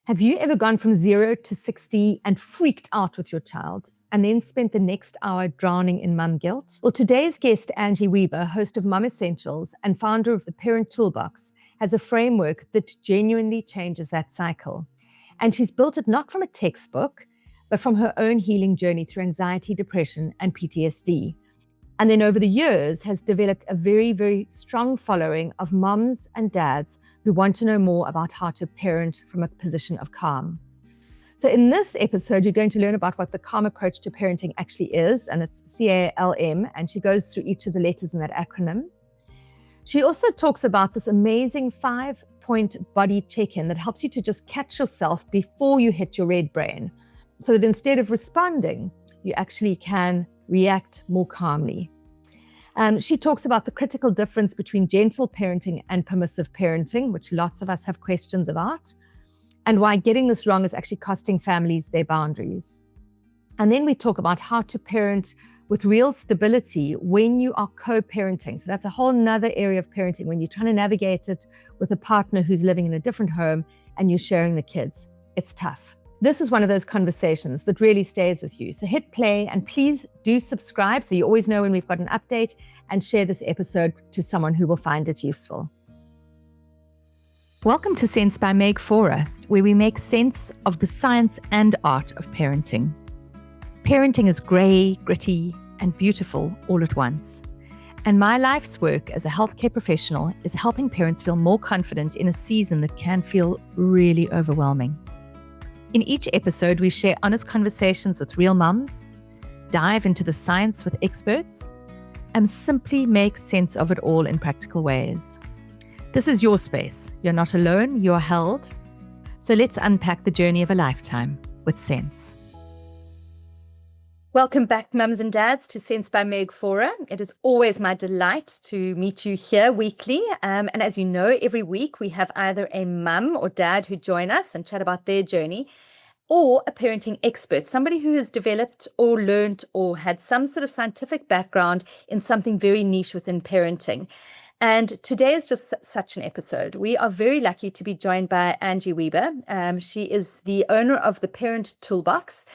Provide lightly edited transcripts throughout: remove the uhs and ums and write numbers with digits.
Have you ever gone from 0 to 60 and freaked out with your child and then spent the next hour drowning in mum guilt? Well, today's guest, Angie Weber, host of Mum Essentials and founder of the Parent Toolbox, has a framework that genuinely changes that cycle. And she's built it not from a textbook, but from her own healing journey through anxiety, depression, and PTSD. And then over the years has developed a very, very strong following of moms and dads who want to know more about how to parent from a position of calm. So in this episode, you're going to learn about what the calm approach to parenting actually is, and it's CALM, and she goes through each of the letters in that acronym. She also talks about this amazing 5-point body check-in that helps you to just catch yourself before you hit your red brain, so that instead of responding, you actually can react more calmly. She talks about the critical difference between gentle parenting and permissive parenting, which lots of us have questions about, and why getting this wrong is actually costing families their boundaries. And then we talk about how to parent with real stability when you are co-parenting. So that's a whole nother area of parenting, when you're trying to navigate it with a partner who's living in a different home and you're sharing the kids. It's tough. This is one of those conversations that really stays with you. So hit play and please do subscribe so you always know when we've got an update, and share this episode to someone who will find it useful. Welcome to Sense by Meg Faure, where we make sense of the science and art of parenting. Parenting is grey, gritty, and beautiful all at once. And my life's work as a healthcare professional is helping parents feel more confident in a season that can feel really overwhelming. In each episode, we share honest conversations with real mums, dive into the science with experts, and simply make sense of it all in practical ways. This is your space. You're not alone, you're held. So let's unpack the journey of a lifetime with sense. Welcome back, mums and dads, to Sense by Meg Faure. It is always my delight to meet you here weekly. And as you know, every week we have either a mum or dad who join us and chat about their journey, or a parenting expert, somebody who has developed or learned or had some sort of scientific background in something very niche within parenting. And today is just such an episode. We are very lucky to be joined by Angie Weber. She is the owner of the Parent Toolbox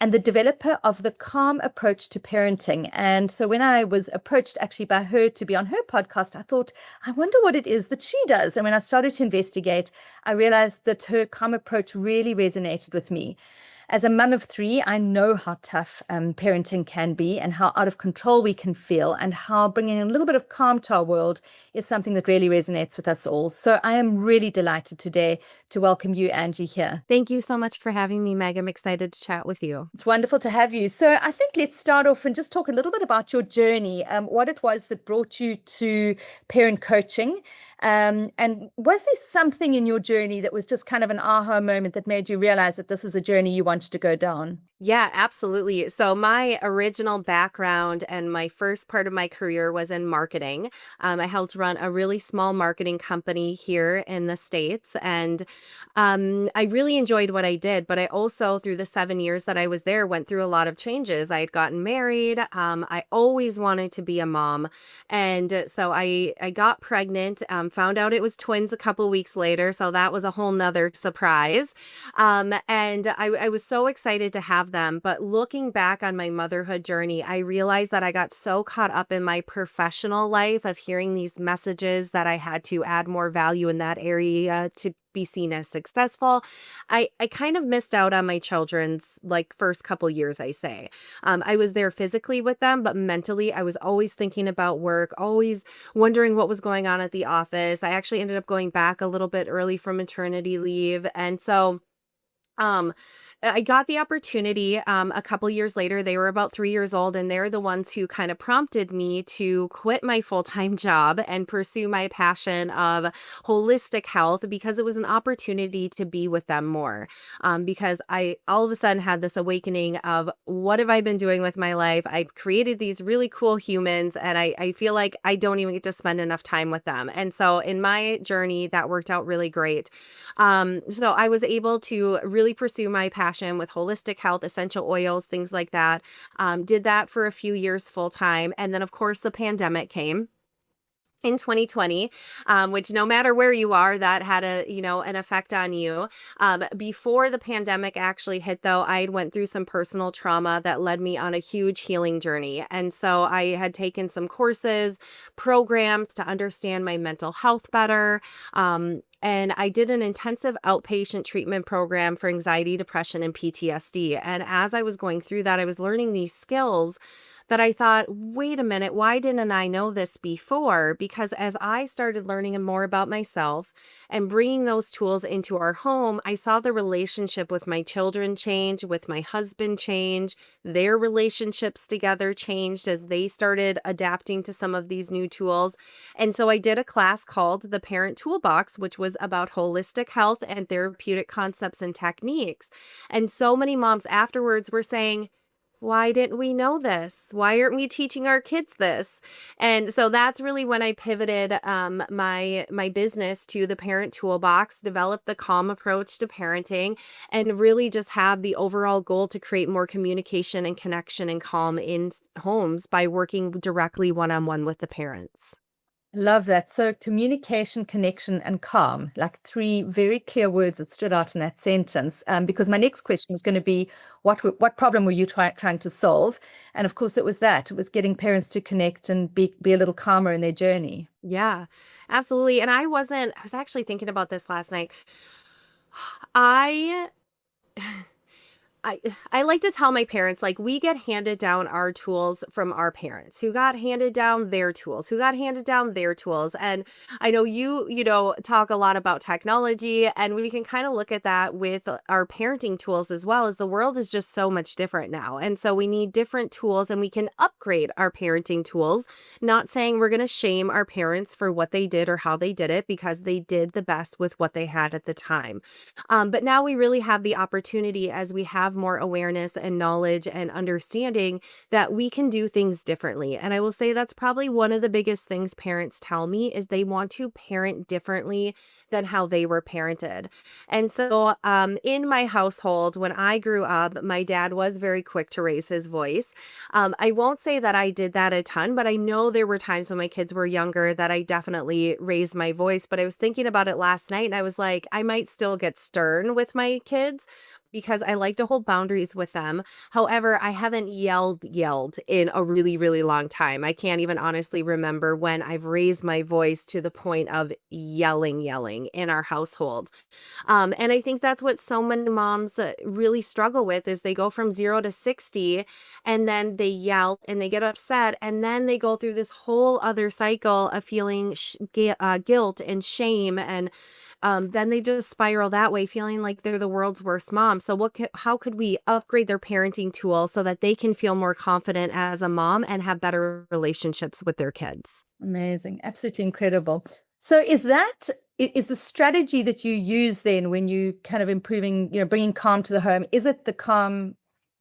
and the developer of the calm approach to parenting. And so when I was approached actually by her to be on her podcast, I thought, I wonder what it is that she does. And when I started to investigate, I realized that her calm approach really resonated with me. As a mum of 3, I know how tough parenting can be and how out of control we can feel, and how bringing a little bit of calm to our world is something that really resonates with us all. So I am really delighted today to welcome you, Angie, here. Thank you so much for having me, Meg. I'm excited to chat with you. It's wonderful to have you. So I think let's start off and just talk a little bit about your journey, what it was that brought you to parent coaching. And was there something in your journey that was just kind of an aha moment that made you realize that this is a journey you wanted to go down? Yeah, absolutely. So my original background and my first part of my career was in marketing. I helped run a really small marketing company here in the States. And I really enjoyed what I did. But I also, through the 7 years that I was there, went through a lot of changes. I had gotten married. I always wanted to be a mom. And so I got pregnant, found out it was twins a couple weeks later. So that was a whole nother surprise. And I was so excited to have them. But looking back on my motherhood journey, I realized that I got so caught up in my professional life of hearing these messages that I had to add more value in that area to be seen as successful. I kind of missed out on my children's first couple years, I say. I was there physically with them, but mentally I was always thinking about work, always wondering what was going on at the office. I actually ended up going back a little bit early from maternity leave. And so I got the opportunity a couple years later. They were about 3 years old, and they're the ones who kind of prompted me to quit my full-time job and pursue my passion of holistic health, because it was an opportunity to be with them more. Because I all of a sudden had this awakening of, what have I been doing with my life? I've created these really cool humans, and I feel like I don't even get to spend enough time with them. And so in my journey, that worked out really great. So I was able to really pursue my passion with holistic health, essential oils, things like that. Did that for a few years full time. And then, of course, the pandemic came. in 2020, which no matter where you are, that had an effect on you. Before the pandemic actually hit, though, I went through some personal trauma that led me on a huge healing journey. And so I had taken some courses, programs to understand my mental health better. And I did an intensive outpatient treatment program for anxiety, depression, and PTSD. And as I was going through that, I was learning these skills that I thought, wait a minute, why didn't I know this before? Because as I started learning more about myself and bringing those tools into our home, I saw the relationship with my children change, with my husband change, their relationships together changed as they started adapting to some of these new tools. And so I did a class called the Parent Toolbox, which was about holistic health and therapeutic concepts and techniques. And so many moms afterwards were saying, why didn't we know this? Why aren't we teaching our kids this? And so that's really when I pivoted my business to the Parent Toolbox, developed the calm approach to parenting, and really just have the overall goal to create more communication and connection and calm in homes by working directly one-on-one with the parents. Love that. So communication, connection, and calm, like three very clear words that stood out in that sentence. Because my next question was going to be, what problem were you trying to solve? And of course, it was that. It was getting parents to connect and be a little calmer in their journey. Yeah, absolutely. And I was actually thinking about this last night. I I I like to tell my parents, like, we get handed down our tools from our parents who got handed down their tools, who got handed down their tools. And I know you talk a lot about technology, and we can kind of look at that with our parenting tools as well, as the world is just so much different now. And so we need different tools, and we can upgrade our parenting tools, not saying we're going to shame our parents for what they did or how they did it, because they did the best with what they had at the time. But now we really have the opportunity, as we have more awareness and knowledge and understanding, that we can do things differently. And I will say that's probably one of the biggest things parents tell me is they want to parent differently than how they were parented. And so in my household, when I grew up, my dad was very quick to raise his voice. I won't say that I did that a ton, but I know there were times when my kids were younger that I definitely raised my voice. But I was thinking about it last night, and I was like, I might still get stern with my kids because I like to hold boundaries with them. However, I haven't yelled in a really, really long time. I can't even honestly remember when I've raised my voice to the point of yelling in our household. And I think that's what so many moms really struggle with, is they go from 0 to 60, and then they yell and they get upset, and then they go through this whole other cycle of feeling guilt and shame, and then they just spiral that way, feeling like they're the world's worst mom. So how could we upgrade their parenting tools so that they can feel more confident as a mom and have better relationships with their kids? Amazing. Absolutely incredible. So is the strategy that you use then when you kind of improving, bringing calm to the home, is it the calm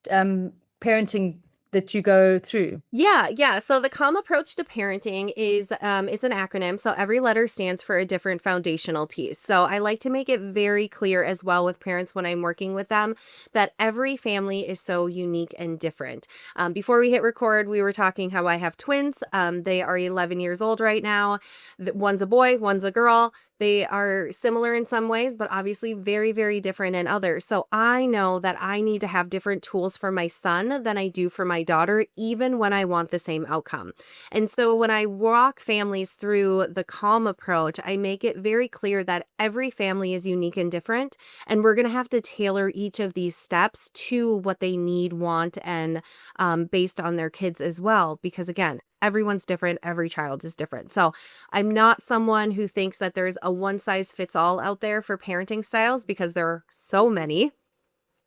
parenting that you go through? Yeah. So the calm approach to parenting is an acronym. So every letter stands for a different foundational piece. So I like to make it very clear as well with parents when I'm working with them that every family is so unique and different. Before we hit record, we were talking how I have twins. They are 11 years old right now. One's a boy, one's a girl. They are similar in some ways, but obviously very, very different in others. So I know that I need to have different tools for my son than I do for my daughter, even when I want the same outcome. And so when I walk families through the calm approach, I make it very clear that every family is unique and different. And we're going to have to tailor each of these steps to what they need, want, and based on their kids as well. Because again, everyone's different. Every child is different. So I'm not someone who thinks that there's a one size fits all out there for parenting styles, because there are so many.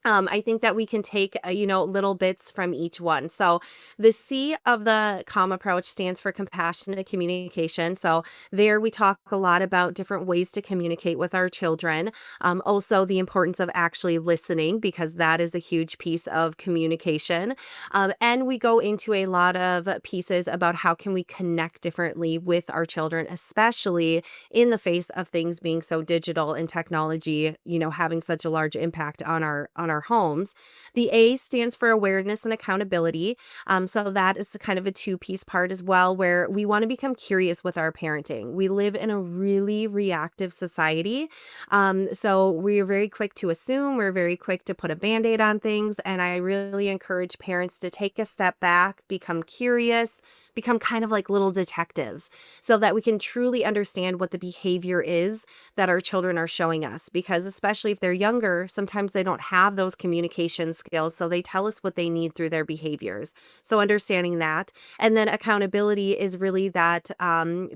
I think that we can take, little bits from each one. So the C of the CALM approach stands for compassionate communication. So there we talk a lot about different ways to communicate with our children. Also the importance of actually listening, because that is a huge piece of communication. And we go into a lot of pieces about how can we connect differently with our children, especially in the face of things being so digital and technology, having such a large impact on our our homes. The A stands for awareness and accountability. So that is kind of a two-piece part as well, where we want to become curious with our parenting. We live in a really reactive society. So we're very quick to assume, we're very quick to put a Band-Aid on things. And I really encourage parents to take a step back, become curious, become kind of like little detectives so that we can truly understand what the behavior is that our children are showing us. Because especially if they're younger, sometimes they don't have those communication skills. So they tell us what they need through their behaviors. So understanding that. And then accountability is really that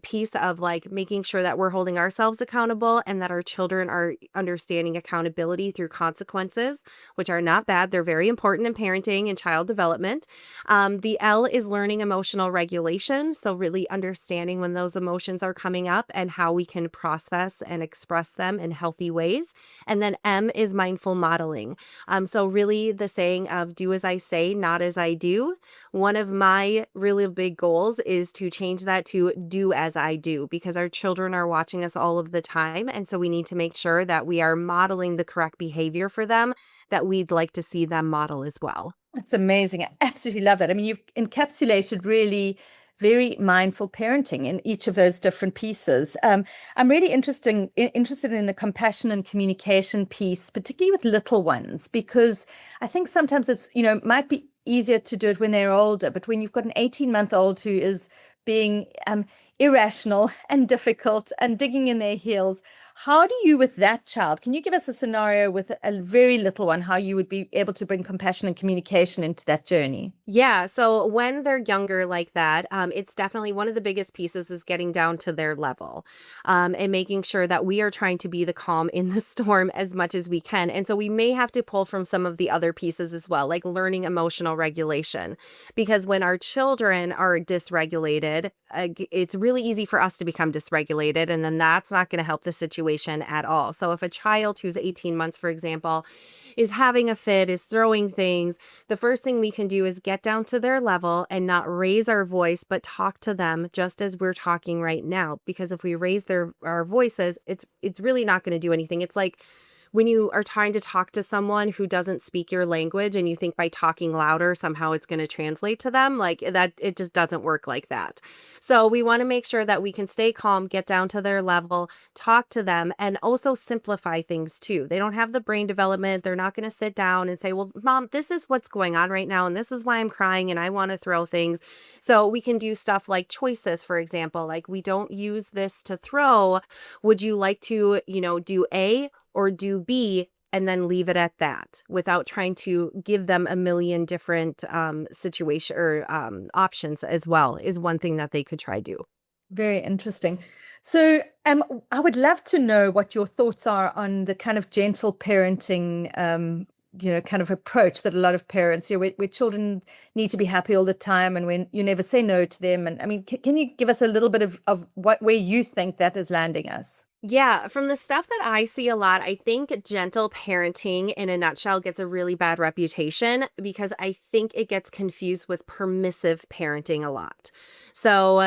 piece of like making sure that we're holding ourselves accountable and that our children are understanding accountability through consequences, which are not bad. They're very important in parenting and child development. The L is learning emotional regulation. So really understanding when those emotions are coming up and how we can process and express them in healthy ways. And then M is mindful modeling. So really the saying of do as I say, not as I do. One of my really big goals is to change that to do as I do, because our children are watching us all of the time. And so we need to make sure that we are modeling the correct behavior for them that we'd like to see them model as well. That's amazing. I absolutely love that. I mean, you've encapsulated really very mindful parenting in each of those different pieces. I'm really interested in the compassion and communication piece, particularly with little ones, because I think sometimes it's, might be easier to do it when they're older, but when you've got an 18-month-old who is being irrational and difficult and digging in their heels, how do you, with that child, can you give us a scenario with a very little one, how you would be able to bring compassion and communication into that journey? Yeah, so when they're younger like that, it's definitely one of the biggest pieces is getting down to their level, and making sure that we are trying to be the calm in the storm as much as we can. And so we may have to pull from some of the other pieces as well, like learning emotional regulation, because when our children are dysregulated, it's really easy for us to become dysregulated, and then that's not going to help the situation at all. So if a child who's 18 months, for example, is having a fit, is throwing things, the first thing we can do is get down to their level and not raise our voice, but talk to them just as we're talking right now. Because if we raise our voices, it's really not going to do anything. It's like when you are trying to talk to someone who doesn't speak your language and you think by talking louder, somehow it's going to translate to them, like that, it just doesn't work like that. So we want to make sure that we can stay calm, get down to their level, talk to them, and also simplify things too. They don't have the brain development. They're not going to sit down and say, well, mom, this is what's going on right now. And this is why I'm crying and I want to throw things. So we can do stuff like choices, for example, like we don't use this to throw. Would you like to, do A or do B, and then leave it at that without trying to give them a million different situation or options as well is one thing that they could try do. Very interesting. So I would love to know what your thoughts are on the kind of gentle parenting, kind of approach that a lot of parents, where children need to be happy all the time and when you never say no to them. And I mean, can you give us a little bit of where you think that is landing us? Yeah, from the stuff that I see a lot, I think gentle parenting in a nutshell gets a really bad reputation because I think it gets confused with permissive parenting a lot. So,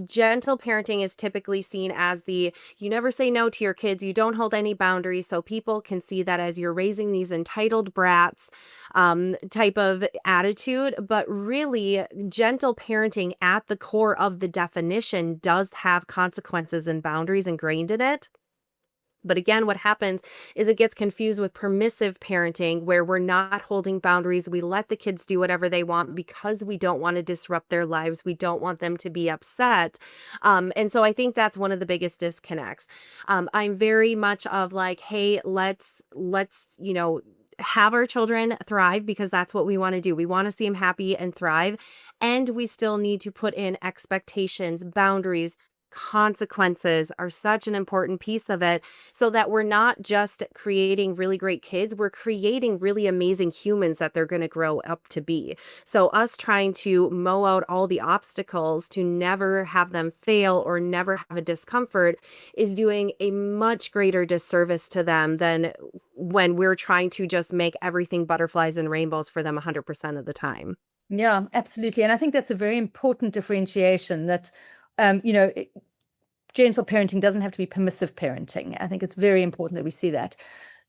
gentle parenting is typically seen as you never say no to your kids, you don't hold any boundaries. So people can see that as you're raising these entitled brats type of attitude. But really, gentle parenting at the core of the definition does have consequences and boundaries ingrained in it. But again, what happens is it gets confused with permissive parenting where we're not holding boundaries. We let the kids do whatever they want because we don't want to disrupt their lives. We don't want them to be upset. And so I think that's one of the biggest disconnects. I'm very much of like, hey, let's have our children thrive because that's what we want to do. We want to see them happy and thrive. And we still need to put in expectations, boundaries. Consequences are such an important piece of it so that we're not just creating really great kids, we're creating really amazing humans that they're going to grow up to be. So us trying to mow out all the obstacles to never have them fail or never have a discomfort is doing a much greater disservice to them than when we're trying to just make everything butterflies and rainbows for them 100% of the time. Yeah, absolutely. And I think that's a very important differentiation that gentle parenting doesn't have to be permissive parenting. I think it's very important that we see that.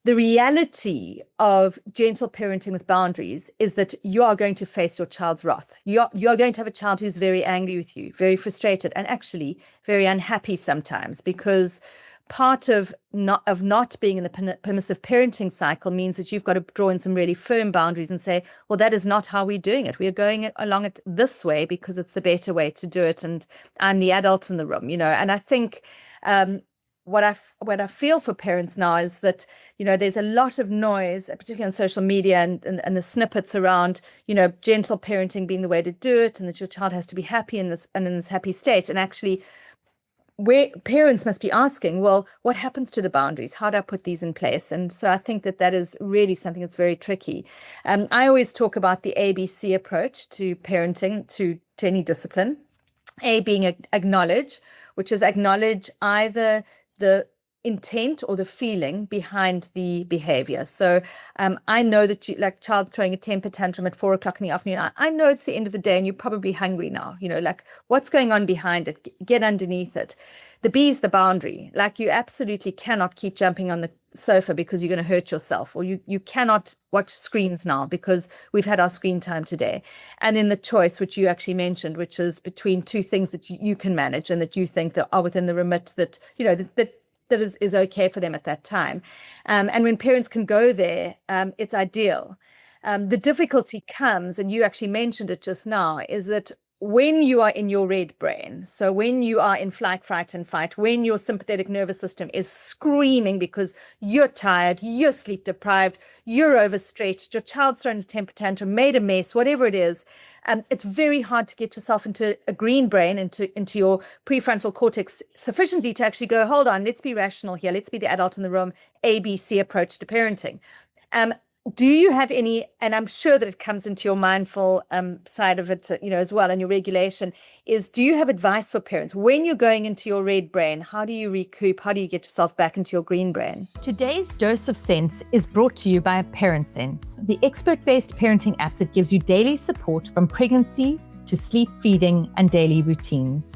the reality of gentle parenting with boundaries is that you are going to face your child's wrath. You are going to have a child who's very angry with you, very frustrated, and actually very unhappy sometimes, because part of not being in the permissive parenting cycle means that you've got to draw in some really firm boundaries and say, well, that is not how we're doing it. We are going along it this way because it's the better way to do it, and I'm the adult in the room, and I think what I feel for parents now is that, there's a lot of noise, particularly on social media and the snippets around, gentle parenting being the way to do it, and that your child has to be happy in this happy state. And actually, where parents must be asking, well, what happens to the boundaries? How do I put these in place? And so I think that is really something that's very tricky. I always talk about the ABC approach to parenting, to any discipline. A being acknowledge, which is acknowledge either the intent or the feeling behind the behavior. So I know that you, like child throwing a temper tantrum at 4 o'clock in the afternoon, I know it's the end of the day and you're probably hungry now, like what's going on behind it, get underneath it. The B is the boundary. Like you absolutely cannot keep jumping on the sofa because you're going to hurt yourself, or you cannot watch screens now because we've had our screen time today. And then the choice, which you actually mentioned, which is between two things that you can manage and that you think that are within the remit that, that is okay for them at that time. And when parents can go there, it's ideal. The difficulty comes, and you actually mentioned it just now, is that when you are in your red brain, so when you are in flight, fright, and fight, when your sympathetic nervous system is screaming because you're tired, you're sleep deprived, you're overstretched, your child's thrown a temper tantrum, made a mess, whatever it is, it's very hard to get yourself into a green brain, into your prefrontal cortex sufficiently to actually go, hold on, let's be rational here, let's be the adult in the room, ABC approach to parenting. Do you have any, and I'm sure that it comes into your mindful side of it, as well, and your regulation, do you have advice for parents when you're going into your red brain? How do you recoup? How do you get yourself back into your green brain? Today's Dose of Sense is brought to you by Parent Sense, the expert-based parenting app that gives you daily support from pregnancy to sleep, feeding, and daily routines.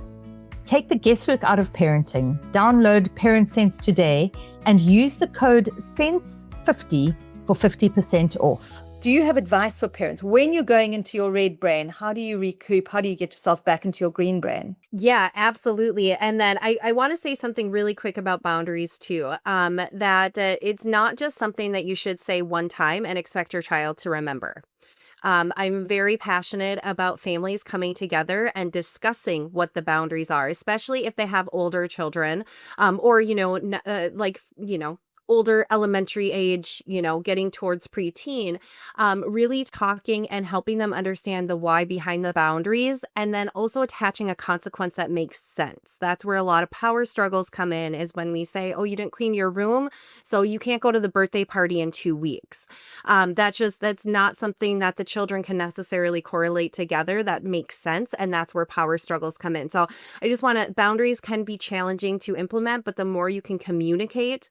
Take the guesswork out of parenting. Download Parent Sense today and use the code SENSE50 for 50% off. Do you have advice for parents when you're going into your red brain? How do you recoup? How do you get yourself back into your green brain? Yeah, absolutely. And then I want to say something really quick about boundaries too, that it's not just something that you should say one time and expect your child to remember. I'm very passionate about families coming together and discussing what the boundaries are, especially if they have older children, or, older elementary age, getting towards preteen, really talking and helping them understand the why behind the boundaries, and then also attaching a consequence that makes sense. That's where a lot of power struggles come in, is when we say, oh, you didn't clean your room, so you can't go to the birthday party in 2 weeks. That's not something that the children can necessarily correlate together that makes sense, and that's where power struggles come in. So boundaries can be challenging to implement, but the more you can communicate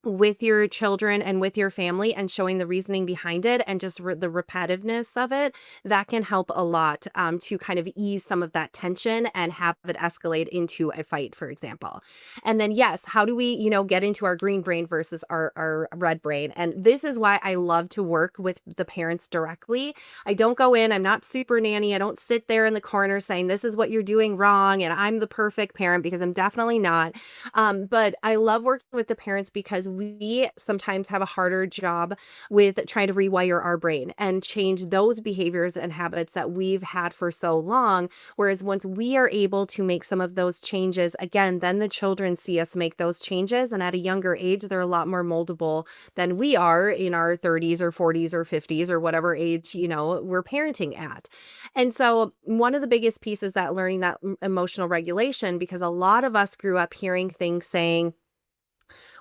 with your children and with your family and showing the reasoning behind it and just the repetitiveness of it, that can help a lot to kind of ease some of that tension and have it escalate into a fight, for example. And then, yes, how do we, get into our green brain versus our red brain? And this is why I love to work with the parents directly. I don't go in, I'm not super nanny. I don't sit there in the corner saying, this is what you're doing wrong, and I'm the perfect parent, because I'm definitely not. But I love working with the parents because we sometimes have a harder job with trying to rewire our brain and change those behaviors and habits that we've had for so long. Whereas once we are able to make some of those changes, again, then the children see us make those changes. And at a younger age, they're a lot more moldable than we are in our 30s or 40s or 50s or whatever age, we're parenting at. And so one of the biggest pieces that learning that emotional regulation, because a lot of us grew up hearing things saying,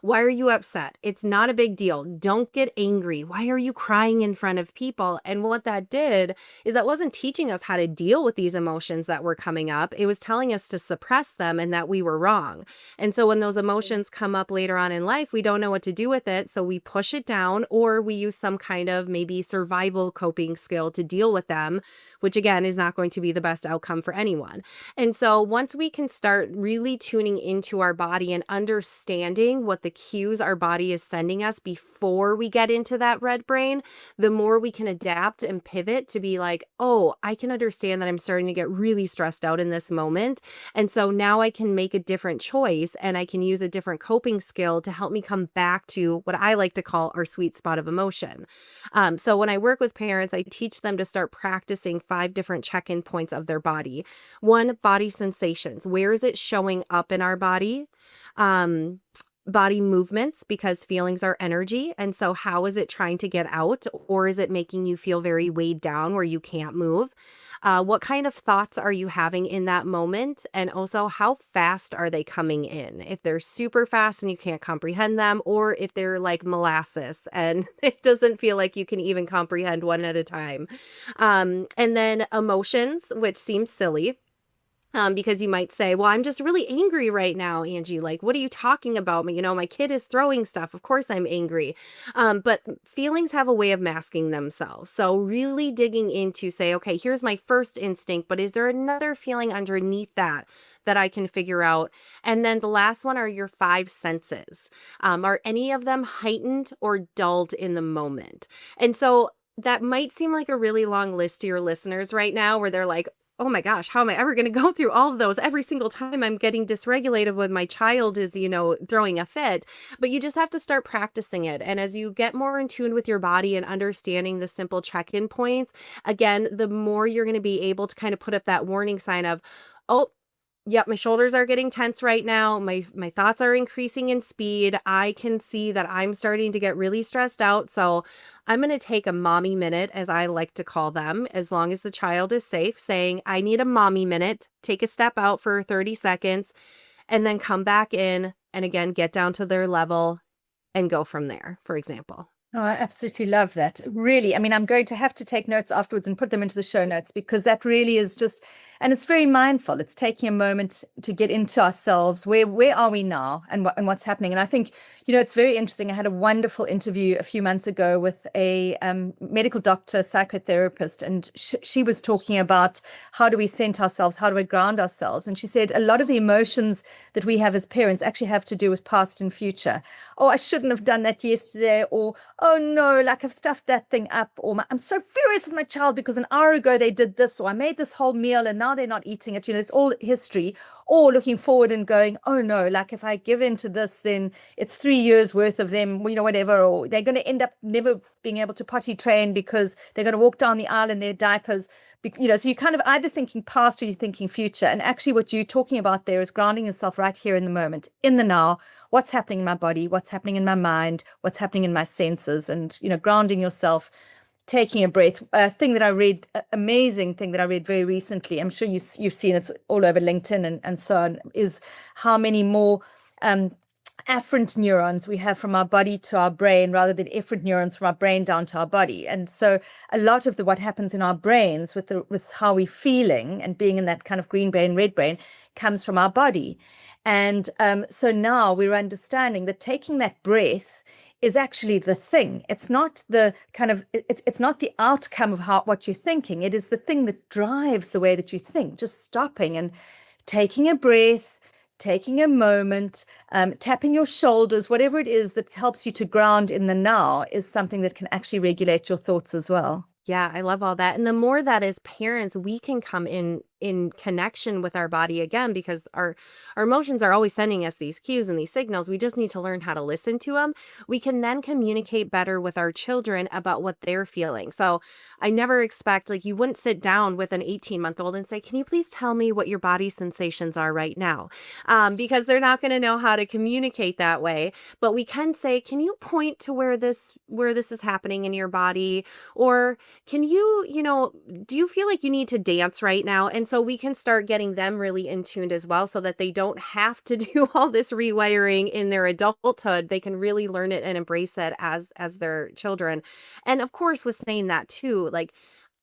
why are you upset? It's not a big deal. Don't get angry. Why are you crying in front of people? And what that did is that wasn't teaching us how to deal with these emotions that were coming up. It was telling us to suppress them and that we were wrong. And so when those emotions come up later on in life, we don't know what to do with it. So we push it down, or we use some kind of maybe survival coping skill to deal with them, which again is not going to be the best outcome for anyone. And so once we can start really tuning into our body and understanding what the the cues our body is sending us before we get into that red brain, the more we can adapt and pivot to be like, oh, I can understand that I'm starting to get really stressed out in this moment. And so now I can make a different choice and I can use a different coping skill to help me come back to what I like to call our sweet spot of emotion. So when I work with parents, I teach them to start practicing 5 different check-in points of their body. 1, body sensations. Where is it showing up in our body? Um, Body movements, because feelings are energy. And so how is it trying to get out? Or is it making you feel very weighed down where you can't move? What kind of thoughts are you having in that moment? And also, how fast are they coming in? If they're super fast and you can't comprehend them, or if they're like molasses and it doesn't feel like you can even comprehend one at a time. And then emotions, which seems silly. Because you might say, well, I'm just really angry right now, Angie. Like, what are you talking about? My kid is throwing stuff. Of course I'm angry. But feelings have a way of masking themselves. So really digging into say, okay, here's my first instinct, but is there another feeling underneath that I can figure out? And then the last one are your 5 senses. Are any of them heightened or dulled in the moment? And so that might seem like a really long list to your listeners right now where they're like, oh my gosh, how am I ever going to go through all of those every single time I'm getting dysregulated when my child is, throwing a fit? But you just have to start practicing it. And as you get more in tune with your body and understanding the simple check-in points, again, the more you're going to be able to kind of put up that warning sign of, oh, yep, my shoulders are getting tense right now. My thoughts are increasing in speed. I can see that I'm starting to get really stressed out. So I'm going to take a mommy minute, as I like to call them, as long as the child is safe, saying, I need a mommy minute, take a step out for 30 seconds, and then come back in and again, get down to their level and go from there, for example. Oh, I absolutely love that. Really, I mean, I'm going to have to take notes afterwards and put them into the show notes, because that really is just, and it's very mindful. It's taking a moment to get into ourselves. Where are we now, and what's happening? And I think, it's very interesting. I had a wonderful interview a few months ago with a medical doctor, psychotherapist, and she was talking about how do we center ourselves, how do we ground ourselves? And she said a lot of the emotions that we have as parents actually have to do with past and future. Oh, I shouldn't have done that yesterday, or oh no, like I've stuffed that thing up, or I'm so furious with my child because an hour ago they did this, or I made this whole meal and now they're not eating it. It's all history. Or looking forward and going, oh no, like if I give in to this, then it's 3 years worth of them, whatever, or they're going to end up never being able to potty train because they're going to walk down the aisle in their diapers. So you're kind of either thinking past or you're thinking future. And actually what you're talking about there is grounding yourself right here in the moment, in the now. What's happening in my body? What's happening in my mind? What's happening in my senses? And, grounding yourself, taking a breath. A thing that I read, amazing thing that I read very recently, I'm sure you've seen it's all over LinkedIn and so on, is how many more afferent neurons we have from our body to our brain rather than efferent neurons from our brain down to our body. And so a lot of what happens in our brains with how we're feeling and being in that kind of green brain, red brain comes from our body. And so now we're understanding that taking that breath is actually the thing. It's not the kind of, it's not the outcome of what you're thinking. It is the thing that drives the way that you think. Just stopping and taking a breath, taking a moment, tapping your shoulders, whatever it is that helps you to ground in the now is something that can actually regulate your thoughts as well. Yeah, I love all that. And the more that as parents, we can come in connection with our body again, because our emotions are always sending us these cues and these signals. We just need to learn how to listen to them. We can then communicate better with our children about what they're feeling. So I never expect, like, you wouldn't sit down with an 18-month-old and say, can you please tell me what your body sensations are right now? Because they're not going to know how to communicate that way. But we can say, can you point to where this is happening in your body? Or can you, do you feel like you need to dance right now? And so we can start getting them really in tuned as well, so that they don't have to do all this rewiring in their adulthood. They can really learn it and embrace it as their children. And of course, with saying that too, like,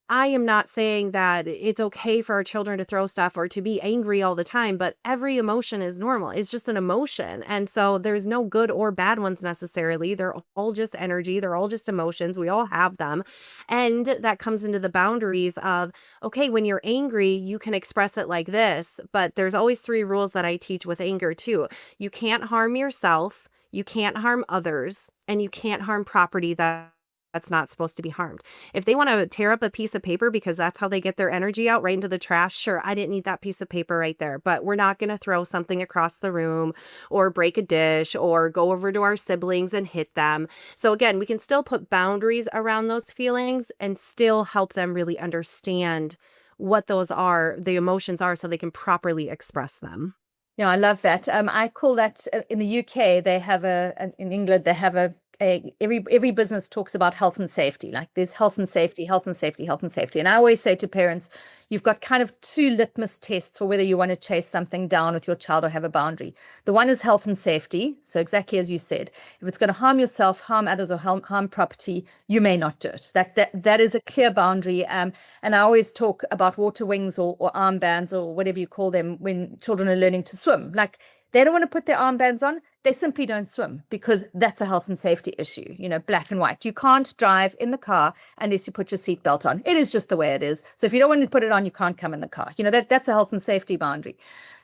I am not saying that it's okay for our children to throw stuff or to be angry all the time, but every emotion is normal. It's just an emotion. And so there's no good or bad ones necessarily. They're all just energy. They're all just emotions. We all have them. And that comes into the boundaries of, okay, when you're angry, you can express it like this, but there's always 3 rules that I teach with anger too. You can't harm yourself. You can't harm others, and you can't harm property that's not supposed to be harmed. If they want to tear up a piece of paper because that's how they get their energy out right into the trash, sure, I didn't need that piece of paper right there. But we're not going to throw something across the room or break a dish or go over to our siblings and hit them. So again, we can still put boundaries around those feelings and still help them really understand what those are, the emotions are, so they can properly express them. Yeah, I love that. I call that in the UK, they have in England, they have every business talks about health and safety. Like there's health and safety, health and safety, health and safety. And I always say to parents, you've got kind of two litmus tests for whether you want to chase something down with your child or have a boundary. The one is health and safety. So exactly as you said, if it's going to harm yourself, harm others, or harm property, you may not do it. That is a clear boundary. And I always talk about water wings or armbands or whatever you call them when children are learning to swim. Like they don't want to put their armbands on. They simply don't swim because that's a health and safety issue, black and white. You can't drive in the car unless you put your seatbelt on. It is just the way it is. So if you don't want to put it on, you can't come in the car. That's a health and safety boundary.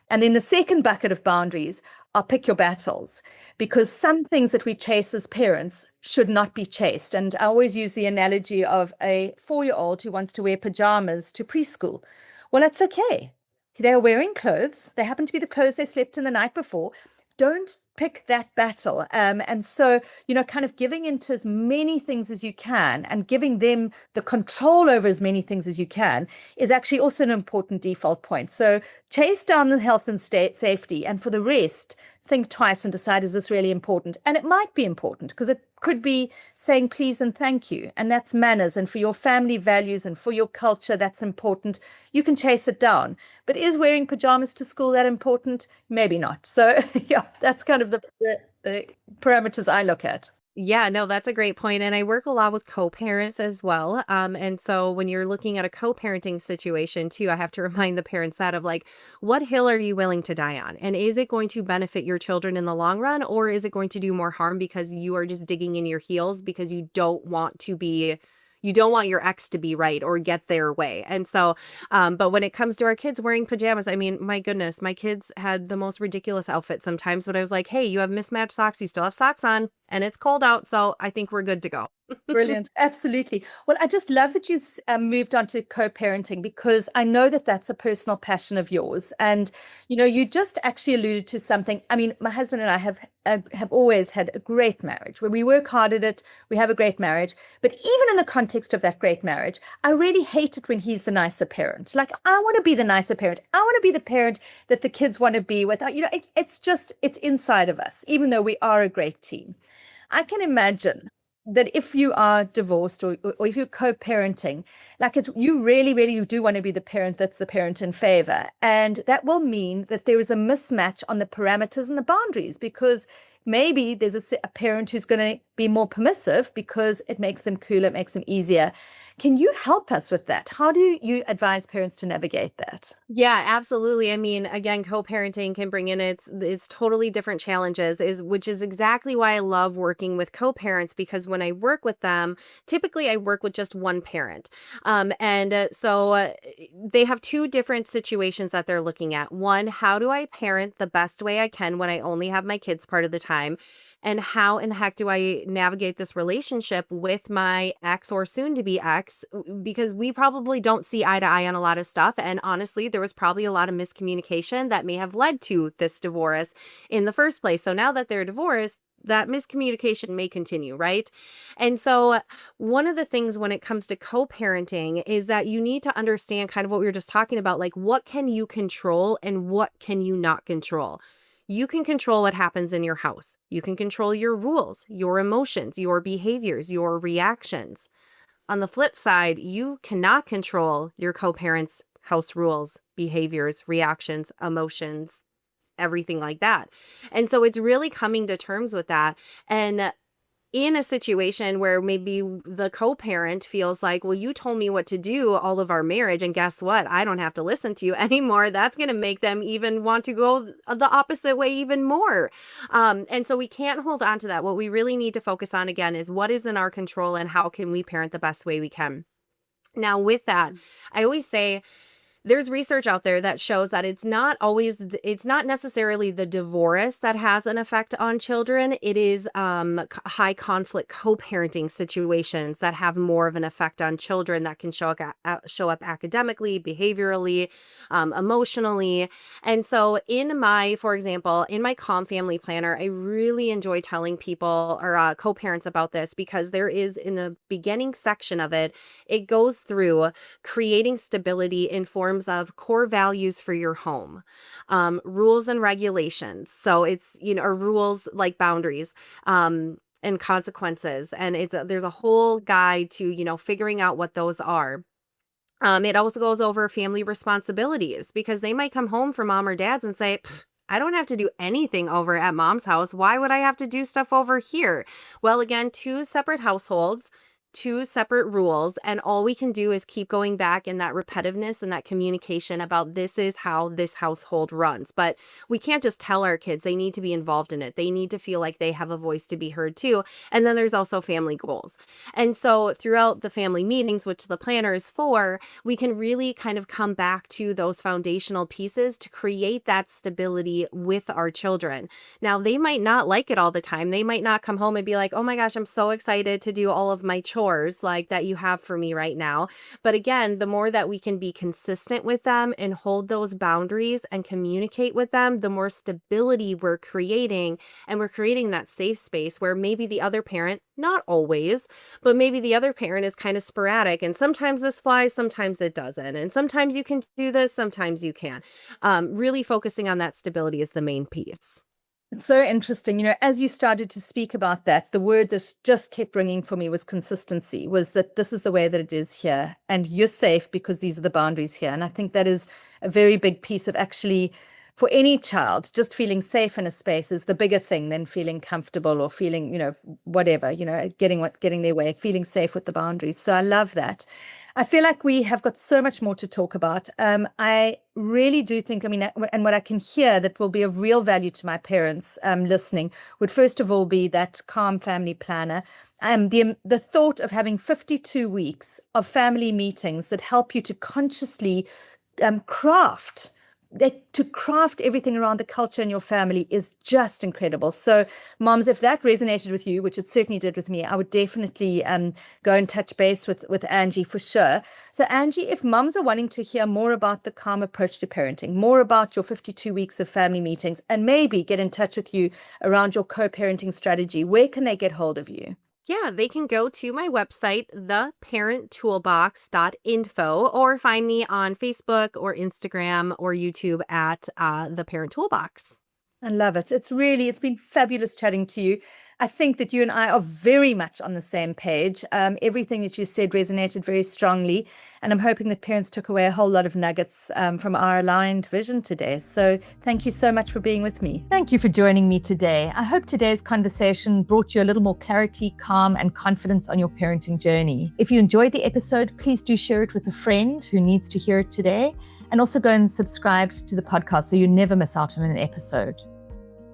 And then the second bucket of boundaries are pick your battles, because some things that we chase as parents should not be chased. And I always use the analogy of a 4-year-old who wants to wear pajamas to preschool. Well, that's okay. They're wearing clothes. They happen to be the clothes they slept in the night before. Don't pick that battle. And so, kind of giving into as many things as you can and giving them the control over as many things as you can is actually also an important default point. So chase down the health and safety, and for the rest, think twice and decide, is this really important? And it might be important because it could be saying please and thank you, and that's manners, and for your family values and for your culture, that's important. You can chase it down. But is wearing pajamas to school that important? Maybe not. So yeah, that's kind of the parameters I look at. Yeah, no, that's a great point. And I work a lot with co-parents as well. And so when you're looking at a co-parenting situation too, I have to remind the parents that of like, what hill are you willing to die on? And is it going to benefit your children in the long run, or is it going to do more harm because you are just digging in your heels because you don't want your ex to be right or get their way. And so, but when it comes to our kids wearing pajamas, I mean, my goodness, my kids had the most ridiculous outfits sometimes, but I was like, hey, you have mismatched socks. You still have socks on and it's cold out. So I think we're good to go. Brilliant. Absolutely. Well, I just love that you moved on to co-parenting, because I know that that's a personal passion of yours. And, you just actually alluded to something. I mean, my husband and I have always had a great marriage where we work hard at it. We have a great marriage. But even in the context of that great marriage, I really hate it when he's the nicer parent. Like, I want to be the nicer parent. I want to be the parent that the kids want to be with. It's inside of us, even though we are a great team. I can imagine that if you are divorced or if you're co-parenting, like you really, really you do want to be the parent that's the parent in favor. And that will mean that there is a mismatch on the parameters and the boundaries, because maybe there's a parent who's going to be more permissive because it makes them cooler, it makes them easier. Can you help us with that? How do you advise parents to navigate that? Yeah, absolutely. I mean, again, co-parenting can bring in its totally different challenges, which is exactly why I love working with co-parents, because when I work with them, typically I work with just one parent. So they have two different situations that they're looking at. One, how do I parent the best way I can when I only have my kids part of the time? And how in the heck do I navigate this relationship with my ex or soon to be ex? Because we probably don't see eye to eye on a lot of stuff. And honestly, there was probably a lot of miscommunication that may have led to this divorce in the first place. So now that they're divorced, that miscommunication may continue, right? And so one of the things when it comes to co-parenting is that you need to understand kind of what we were just talking about, like what can you control and what can you not control? You can control what happens in your house. You can control your rules, your emotions, your behaviors, your reactions. On the flip side, you cannot control your co-parents' house rules, behaviors, reactions, emotions, everything like that. And so it's really coming to terms with that. And in a situation where maybe the co-parent feels like, well, you told me what to do all of our marriage, and guess what? I don't have to listen to you anymore. That's going to make them even want to go the opposite way even more. And so we can't hold on to that. What we really need to focus on, again, is what is in our control and how can we parent the best way we can. Now, with that, I always say, there's research out there that shows that it's not necessarily the divorce that has an effect on children. It is high conflict co-parenting situations that have more of an effect on children that can show up academically, behaviorally, emotionally. And so for example, in my Calm Family Planner, I really enjoy telling people or co-parents about this, because there is, in the beginning section of it, it goes through creating stability in forms of core values for your home, rules and regulations. So it's, or rules like boundaries, and consequences. And there's a whole guide to, figuring out what those are. It also goes over family responsibilities, because they might come home from mom or dad's and say, I don't have to do anything over at mom's house. Why would I have to do stuff over here? Well, again, 2 separate households, 2 separate rules, and all we can do is keep going back in that repetitiveness and that communication about this is how this household runs. But we can't just tell our kids. They need to be involved in it. They need to feel like they have a voice to be heard too. And then there's also family goals. And so throughout the family meetings, which the planner is for, we can really kind of come back to those foundational pieces to create that stability with our children. Now, they might not like it all the time. They might not come home and be like, oh my gosh, I'm so excited to do all of my chores like that you have for me right now. But again, the more that we can be consistent with them and hold those boundaries and communicate with them, the more stability we're creating. And we're creating that safe space where maybe the other parent, not always, but maybe the other parent is kind of sporadic. And sometimes this flies, sometimes it doesn't. And sometimes you can do this, sometimes you can't. Really focusing on that stability is the main piece. It's so interesting. As you started to speak about that, the word that just kept ringing for me was consistency, was that this is the way that it is here, and you're safe because these are the boundaries here. And I think that is a very big piece of, actually, for any child, just feeling safe in a space is the bigger thing than feeling comfortable or feeling, whatever, getting their way, feeling safe with the boundaries. So I love that. I feel like we have got so much more to talk about. I really do think, and what I can hear that will be of real value to my parents listening would first of all be that Calm Family Planner. The thought of having 52 weeks of family meetings that help you to consciously craft everything around the culture in your family is just incredible. So moms, if that resonated with you, which it certainly did with me, I would definitely go and touch base with Angie for sure. So Angie, if moms are wanting to hear more about the Calm approach to parenting, more about your 52 weeks of family meetings, and maybe get in touch with you around your co-parenting strategy, where can they get hold of you? Yeah, they can go to my website, theparenttoolbox.info, or find me on Facebook or Instagram or YouTube at The Parent Toolbox. I love it. It's been fabulous chatting to you. I think that you and I are very much on the same page. Everything that you said resonated very strongly, and I'm hoping that parents took away a whole lot of nuggets from our aligned vision today. So thank you so much for being with me. Thank you for joining me today. I hope today's conversation brought you a little more clarity, calm, and confidence on your parenting journey. If you enjoyed the episode, please do share it with a friend who needs to hear it today, and also go and subscribe to the podcast so you never miss out on an episode.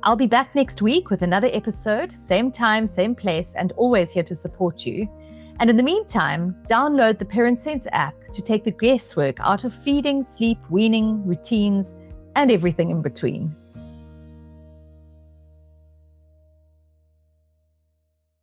I'll be back next week with another episode, same time, same place, and always here to support you. And in the meantime, download the Parent Sense app to take the guesswork out of feeding, sleep, weaning, routines, and everything in between.